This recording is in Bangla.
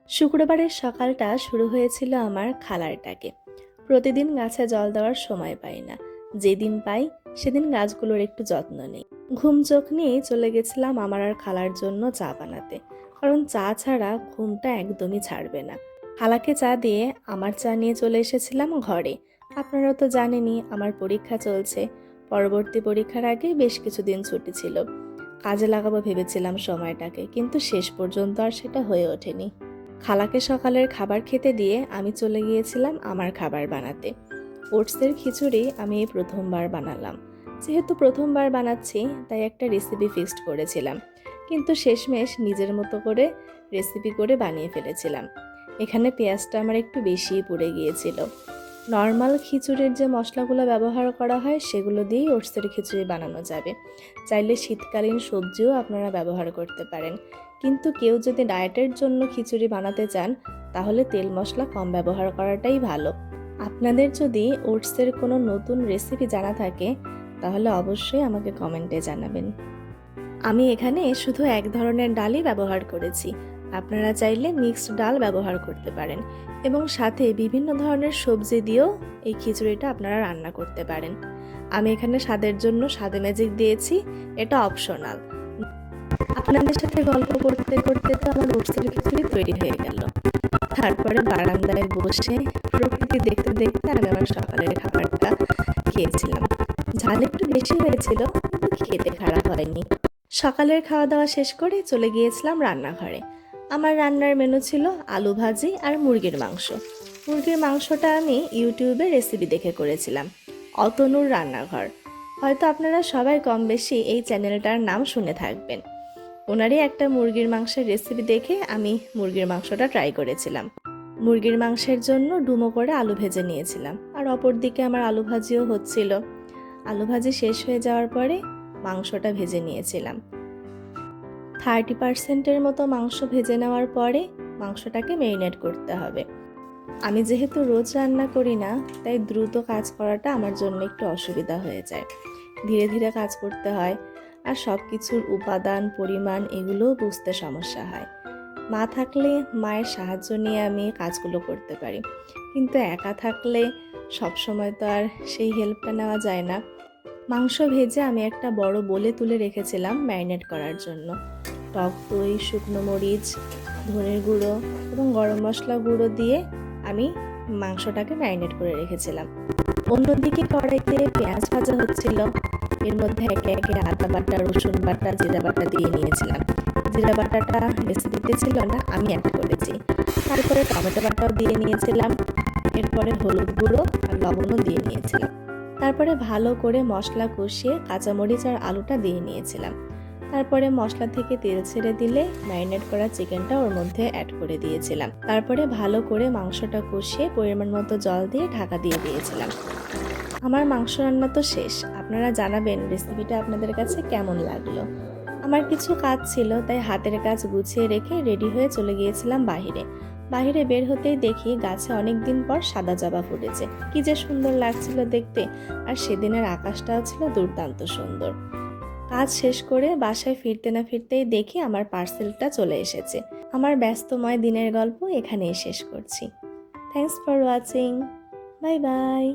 শুক্রবারের সকালটা শুরু হয়েছিল আমার খালার ডাকে। প্রতিদিন গাছে জল দেওয়ার সময় পাই না, যেদিন পাই সেদিন গাছগুলোর একটু যত্ন নেই। ঘুম চোখ নিয়ে চলে গেছিলাম আমার আর খালার জন্য চা বানাতে, কারণ চা ছাড়া ঘুমটা একদমই ছাড়বে না। খালাকে চা দিয়ে আমার চা নিয়ে চলে এসেছিলাম ঘরে। আপনারা তো জানেনই আমার পরীক্ষা চলছে। পরবর্তী পরীক্ষার আগে বেশ কিছুদিন ছুটি ছিল, কাজে লাগাবো ভেবেছিলাম সময়টাকে, কিন্তু শেষ পর্যন্ত আর সেটা হয়ে ওঠেনি। খালাকে সকালের খাবার খেতে দিয়ে আমি চলে গিয়েছিলাম আমার খাবার বানাতে। ওটসের খিচুড়ি আমি এই প্রথমবার বানালাম। যেহেতু প্রথমবার বানাচ্ছি তাই একটা রেসিপি ফিক্সড করেছিলাম, কিন্তু শেষমেশ নিজের মতো করে রেসিপি করে বানিয়ে ফেলেছিলাম। এখানে পেঁয়াজটা আমার একটু বেশিই পড়ে গিয়েছিল। নর্মাল খিচুড়ির যে মশলাগুলো ব্যবহার করা হয় সেগুলো দিয়েই ওটসের খিচুড়ি বানানো যাবে। চাইলে শীতকালীন সবজিও আপনারা ব্যবহার করতে পারেন, কিন্তু কেউ যদি ডায়েটের জন্য খিচুড়ি বানাতে চান তাহলে তেল মশলা কম ব্যবহার করাটাই ভালো। আপনাদের যদি ওটসের কোনো নতুন রেসিপি জানা থাকে তাহলে অবশ্যই আমাকে কমেন্টে জানাবেন। আমি এখানে শুধু এক ধরনের ডালই ব্যবহার করেছি। আপনারা চাইলে মিক্সড ডাল ব্যবহার করতে পারেন এবং সাথে বিভিন্ন ধরনের সবজি দিয়েও এই খিচুড়িটা আপনারা রান্না করতে পারেন। আমি এখানে স্বাদের জন্য স্বাদে ম্যাজিক দিয়েছি, এটা অপশনাল। আপনাদের সাথে গল্প করতে করতে তো আমার ওটসের খিচুড়ি তৈরি হয়ে গেল। তারপরে বারান্দায় বসে প্রকৃতি দেখতে দেখতে আমি আমার সকালের খাবারটা খেয়েছিলাম। ঝাল একটু বেশি হয়েছিল, কিন্তু খেতে খারাপ হয়নি। সকালের খাওয়া দাওয়া শেষ করে চলে গিয়েছিলাম রান্নাঘরে। আমার রান্নার মেনু ছিল আলু ভাজি আর মুরগির মাংস। মুরগির মাংসটা আমি ইউটিউবে রেসিপি দেখে করেছিলাম, অতনুর রান্নাঘর। হয়তো আপনারা সবাই কম বেশি এই চ্যানেলটার নাম শুনে থাকবেন। ওনারই একটা মুরগির মাংসের রেসিপি দেখে আমি মুরগির মাংসটা ট্রাই করেছিলাম। মুরগির মাংসের জন্য ডুমো করে আলু ভেজে নিয়েছিলাম, আর অপর দিকে আমার আলু ভাজিও হচ্ছিল। আলু ভাজি শেষ হয়ে যাওয়ার পরে মাংসটা ভেজে নিয়েছিলাম। 30% মতো মাংস ভেজে নেওয়ার পরে মাংসটাকে ম্যারিনেট করতে হবে। আমি যেহেতু রোজ রান্না করি না, তাই দ্রুত কাজ করাটা আমার জন্য একটু অসুবিধা হয়ে যায়। ধীরে ধীরে কাজ করতে হয়, আর সব কিছুর উপাদান পরিমাণ এগুলোও বুঝতে সমস্যা হয়। মা থাকলে মায়ের সাহায্য নিয়ে আমি কাজগুলো করতে পারি, কিন্তু একা থাকলে সবসময় তো আর সেই হেল্পটা নেওয়া যায় না। মাংস ভেজে আমি একটা বড় বোলে তুলে রেখেছিলাম ম্যারিনেট করার জন্য। টক দই, শুকনো মরিচ, ধনের গুঁড়ো এবং গরম মশলা গুঁড়ো দিয়ে আমি মাংসটাকে ম্যারিনেট করে রেখেছিলাম। অন্যদিকে কড়াইতে পেঁয়াজ ভাজা হচ্ছিল। এর মধ্যে একে একে আদা বাটা, রসুন বাটা, জিরা বাটা দিয়ে নিয়েছিলাম। জিরা বাটাটা রেসিপিতে ছিল না, আমি অ্যাড করেছি। তারপরে টমেটো বাটাও দিয়ে নিয়েছিলাম। এরপরে হলুদ গুঁড়ো আর লবণও দিয়ে নিয়েছিলাম। তারপরে ভালো করে মশলা কষিয়ে কাঁচামরিচ আর আলুটা দিয়ে নিয়েছিলাম। তারপরে মশলা থেকে তেল ছেড়ে দিলে ম্যারিনেট করা চিকেনটা ওর মধ্যে অ্যাড করে দিয়েছিলাম। তারপরে ভালো করে মাংসটা কষিয়ে পরিমাণ মতো জল দিয়ে ঢাকা দিয়ে দিয়েছিলাম। আমার মাংস রান্না তো শেষ। আপনারা জানাবেন রেসিপিটা আপনাদের কাছে কেমন লাগলো। আমার কিছু কাজ ছিল, তাই হাতের কাজ গুছিয়ে রেখে রেডি হয়ে চলে গিয়েছিলাম বাহিরে। বাহিরে বের হতেই দেখি গাছে অনেক দিন পর সাদা জবা ফুটেছে। কি যে সুন্দর লাগছিল দেখতে, আর সেদিনের আকাশটাও ছিল দুর্দান্ত সুন্দর। কাজ শেষ করে বাসায় ফিরতে না ফিরতেই দেখি আমার পার্সেলটা চলে এসেছে। আমার ব্যস্তময় দিনের গল্প এখানেই শেষ করছি। Thanks for watching. Bye bye.